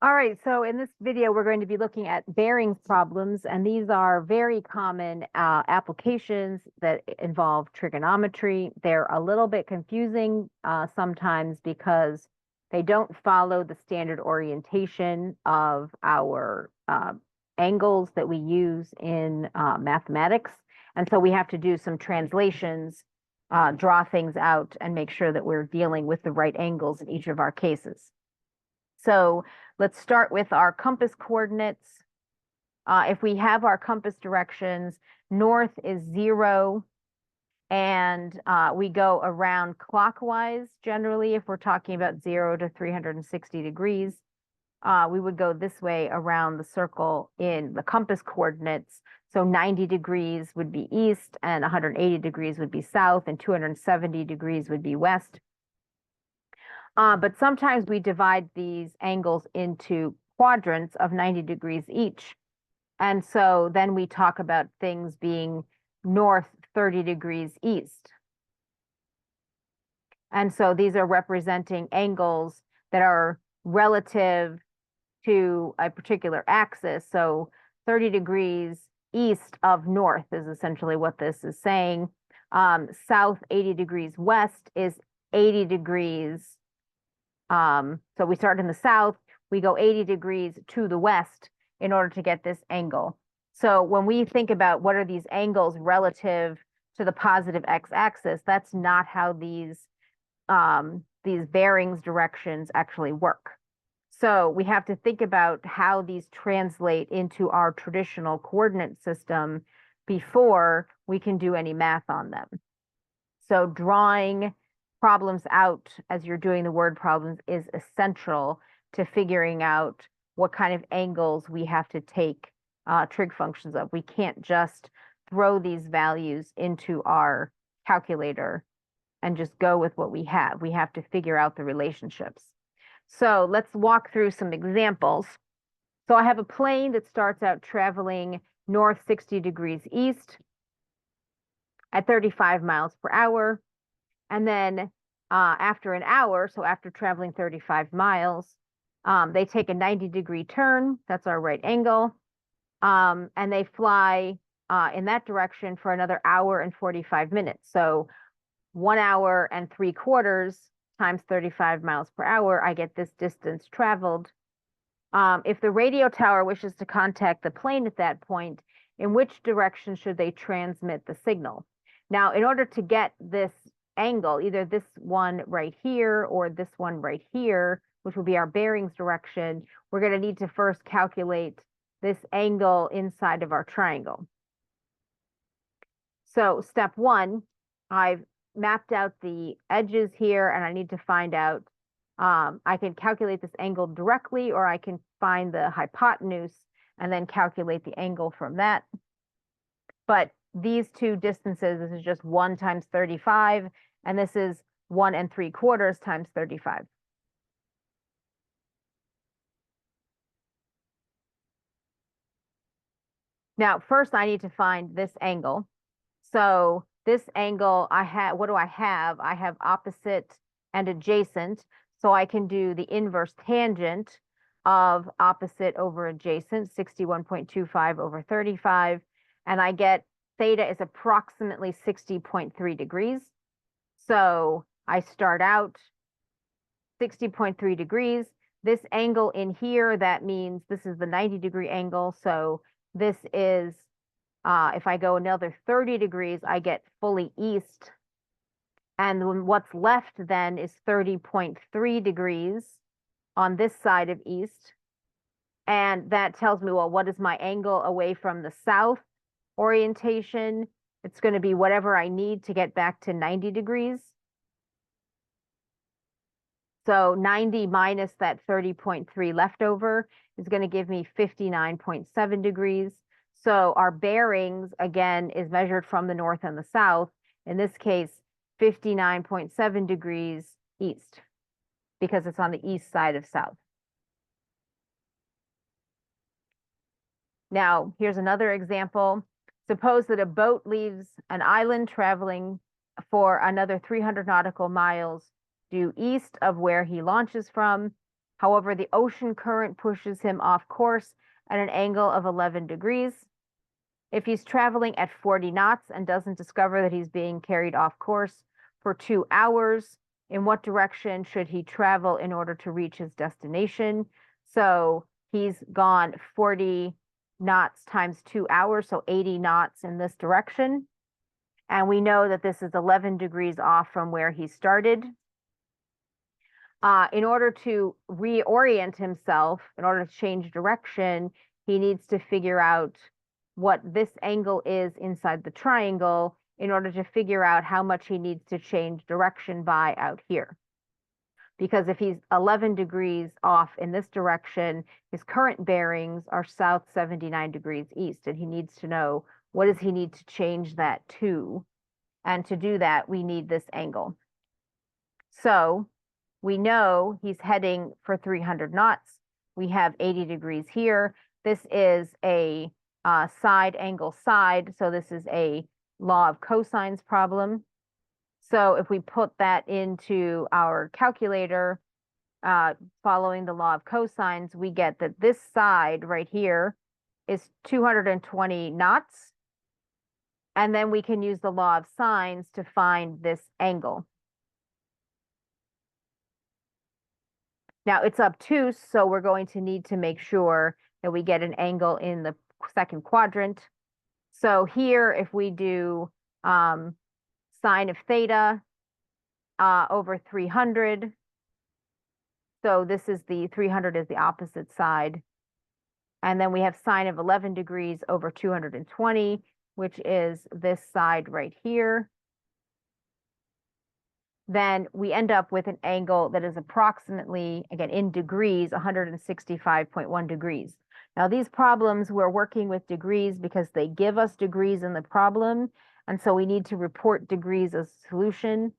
All right, so in this video, we're going to be looking at bearings problems, and these are very common applications that involve trigonometry. They're a little bit confusing sometimes because they don't follow the standard orientation of our angles that we use in mathematics. And so we have to do some translations, draw things out, and make sure that we're dealing with the right angles in each of our cases. So let's start with our compass coordinates. If we have our compass directions, north is 0, and we go around clockwise generally. If we're talking about 0 to 360 degrees, we would go this way around the circle in the compass coordinates. So 90 degrees would be east, and 180 degrees would be south, and 270 degrees would be west. But sometimes we divide these angles into quadrants of 90 degrees each. And so then we talk about things being north 30 degrees east. And so these are representing angles that are relative to a particular axis. So 30 degrees east of north is essentially what this is saying. South 80 degrees west is 80 degrees. So we start in the south, we go 80 degrees to the west in order to get this angle. So when we think about what are these angles relative to the positive x-axis, that's not how these bearings directions actually work. So we have to think about how these translate into our traditional coordinate system before we can do any math on them. So drawing problems out as you're doing the word problems is essential to figuring out what kind of angles we have to take trig functions of. We can't just throw these values into our calculator and just go with what we have. We have to figure out the relationships. So let's walk through some examples. So I have a plane that starts out traveling north 60 degrees east at 35 miles per hour. And then after an hour, so after traveling 35 miles, they take a 90-degree turn. That's our right angle. And they fly in that direction for another hour and 45 minutes. So 1 hour and 3/4 times 35 miles per hour, I get this distance traveled. If the radio tower wishes to contact the plane at that point, in which direction should they transmit the signal? Now, in order to get this angle, either this one right here or this one right here, which will be our bearings direction, we're going to need to first calculate this angle inside of our triangle. So step one, I've mapped out the edges here, and I need to find out, I can calculate this angle directly, or I can find the hypotenuse and then calculate the angle from that. But these two distances, this is just 1 times 35, and this is 1 3/4 times 35. Now, first I need to find this angle. So this angle, what do I have? I have opposite and adjacent. So I can do the inverse tangent of opposite over adjacent, 61.25 over 35. And I get theta is approximately 60.3 degrees. So I start out 60.3 degrees. This angle in here, that means this is the 90-degree angle. So this is, if I go another 30 degrees, I get fully east. And what's left then is 30.3 degrees on this side of east. And that tells me, well, what is my angle away from the south orientation? It's going to be whatever I need to get back to 90 degrees. So 90 minus that 30.3 leftover is going to give me 59.7 degrees. So our bearings, again, is measured from the north and the south. In this case, 59.7 degrees east, because it's on the east side of south. Now, here's another example. Suppose that a boat leaves an island traveling for another 300 nautical miles due east of where he launches from. However, the ocean current pushes him off course at an angle of 11 degrees. If he's traveling at 40 knots and doesn't discover that he's being carried off course for 2 hours, in what direction should he travel in order to reach his destination? So he's gone 40 knots times 2 hours, so 80 knots in this direction. And we know that this is 11 degrees off from where he started. In order to reorient himself, in order to change direction, he needs to figure out what this angle is inside the triangle in order to figure out how much he needs to change direction by out here. Because if he's 11 degrees off in this direction, his current bearings are south 79 degrees east, and he needs to know what does he need to change that to. And to do that, we need this angle. So we know he's heading for 300 knots. We have 80 degrees here. This is a side angle side, so this is a law of cosines problem. So if we put that into our calculator, following the law of cosines, we get that this side right here is 220 knots. And then we can use the law of sines to find this angle. Now it's obtuse, so we're going to need to make sure that we get an angle in the second quadrant. So here, if we do sine of theta over 300, so this is the 300 is the opposite side. And then we have sine of 11 degrees over 220, which is this side right here. Then we end up with an angle that is approximately, again, in degrees, 165.1 degrees. Now, these problems, we're working with degrees because they give us degrees in the problem, and so we need to report degrees as solution.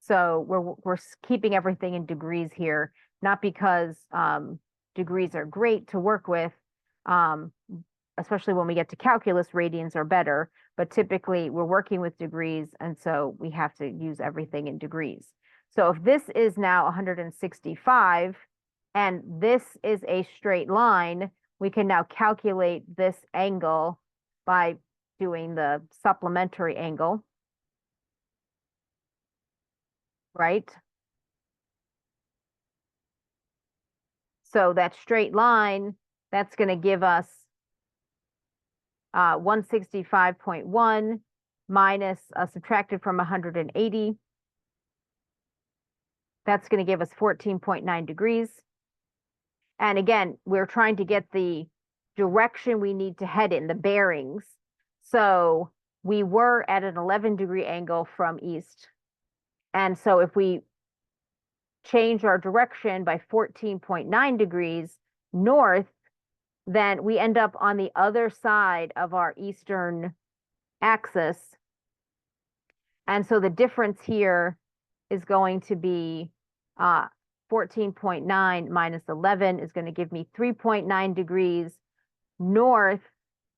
So we're keeping everything in degrees here, not because degrees are great to work with, especially when we get to calculus, radians are better, but typically we're working with degrees, and so we have to use everything in degrees. So if this is now 165, and this is a straight line, we can now calculate this angle by doing the supplementary angle, right? So that straight line, that's going to give us 165.1 minus subtracted from 180. That's going to give us 14.9 degrees. And again, we're trying to get the direction we need to head in, the bearings. So we were at an 11-degree angle from east. And so if we change our direction by 14.9 degrees north, then we end up on the other side of our eastern axis. And so the difference here is going to be 14.9 minus 11 is going to give me 3.9 degrees north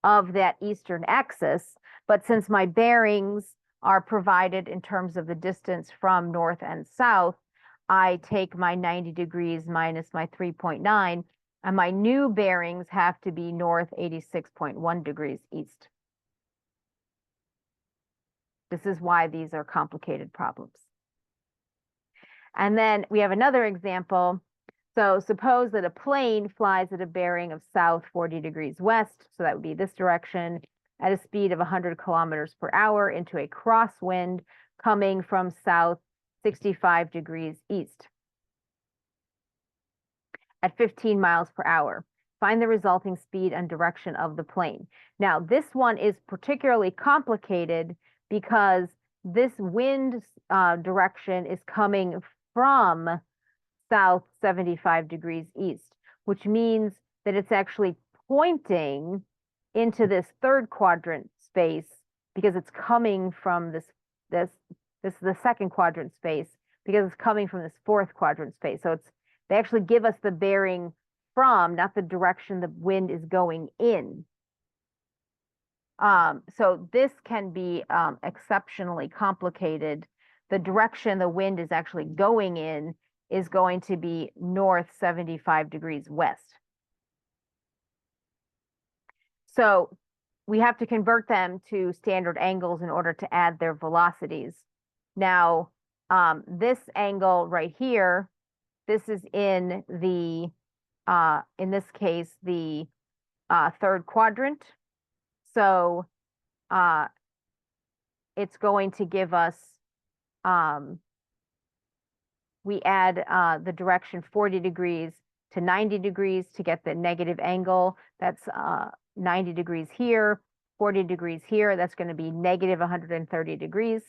of that eastern axis. But since my bearings are provided in terms of the distance from north and south, I take my 90 degrees minus my 3.9, and my new bearings have to be north 86.1 degrees east. This is why these are complicated problems. And then we have another example. So suppose that a plane flies at a bearing of south 40 degrees west, so that would be this direction, at a speed of 100 kilometers per hour into a crosswind coming from south 65 degrees east at 15 miles per hour. Find the resulting speed and direction of the plane. Now, this one is particularly complicated because this wind direction is coming from south 75 degrees east, which means that it's actually pointing into this third quadrant space because it's coming from this is the second quadrant space because it's coming from this fourth quadrant space. So they actually give us the bearing from, not the direction the wind is going in. So this can be exceptionally complicated. The direction the wind is actually going in is going to be north 75 degrees west. So we have to convert them to standard angles in order to add their velocities. Now, this angle right here, this is in this case, the third quadrant. So it's going to give us, we add the direction 40 degrees to 90 degrees to get the negative angle. That's 90 degrees here, 40 degrees here. That's going to be negative 130 degrees.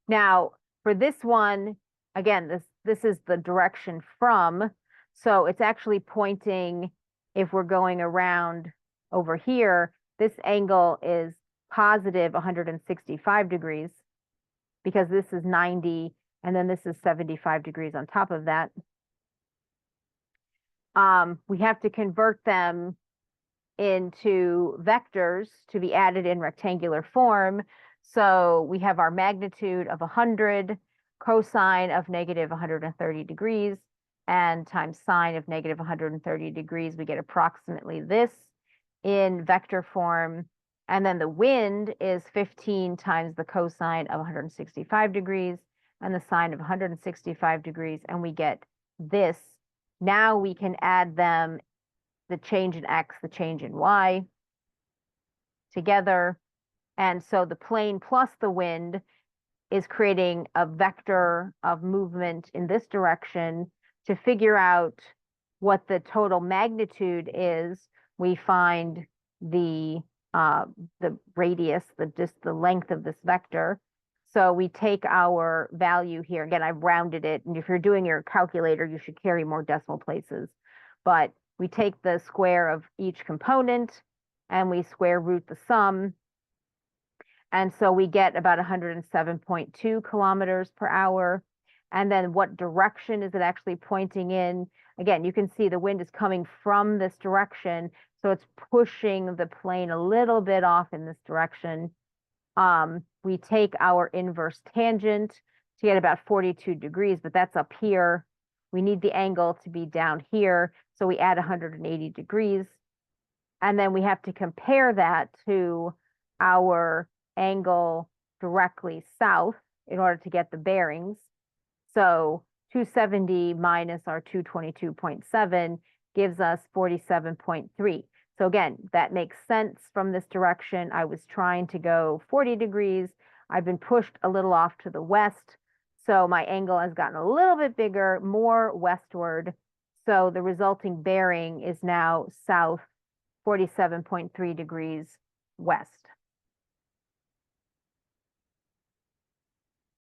Now, for this one, again, this is the direction from. So it's actually pointing, if we're going around over here, this angle is positive 165 degrees because this is 90 and then this is 75 degrees on top of that. We have to convert them into vectors to be added in rectangular form. So we have our magnitude of 100, cosine of negative 130 degrees, and times sine of negative 130 degrees. We get approximately this in vector form. And then the wind is 15 times the cosine of 165 degrees and the sine of 165 degrees, and we get this. Now we can add them, the change in x, the change in y, together. And so the plane plus the wind is creating a vector of movement in this direction. To figure out what the total magnitude is, we find the radius, just the length of this vector. So we take our value here. Again, I've rounded it. And if you're doing your calculator, you should carry more decimal places. But we take the square of each component and we square root the sum. And so we get about 107.2 kilometers per hour. And then what direction is it actually pointing in? Again, you can see the wind is coming from this direction. So it's pushing the plane a little bit off in this direction. We take our inverse tangent to get about 42 degrees, but that's up here. We need the angle to be down here. So we add 180 degrees. And then we have to compare that to our angle directly south in order to get the bearings. So 270 minus our 222.7 gives us 47.3. So again, that makes sense from this direction. I was trying to go 40 degrees. I've been pushed a little off to the west. So my angle has gotten a little bit bigger, more westward. So the resulting bearing is now south 47.3 degrees west.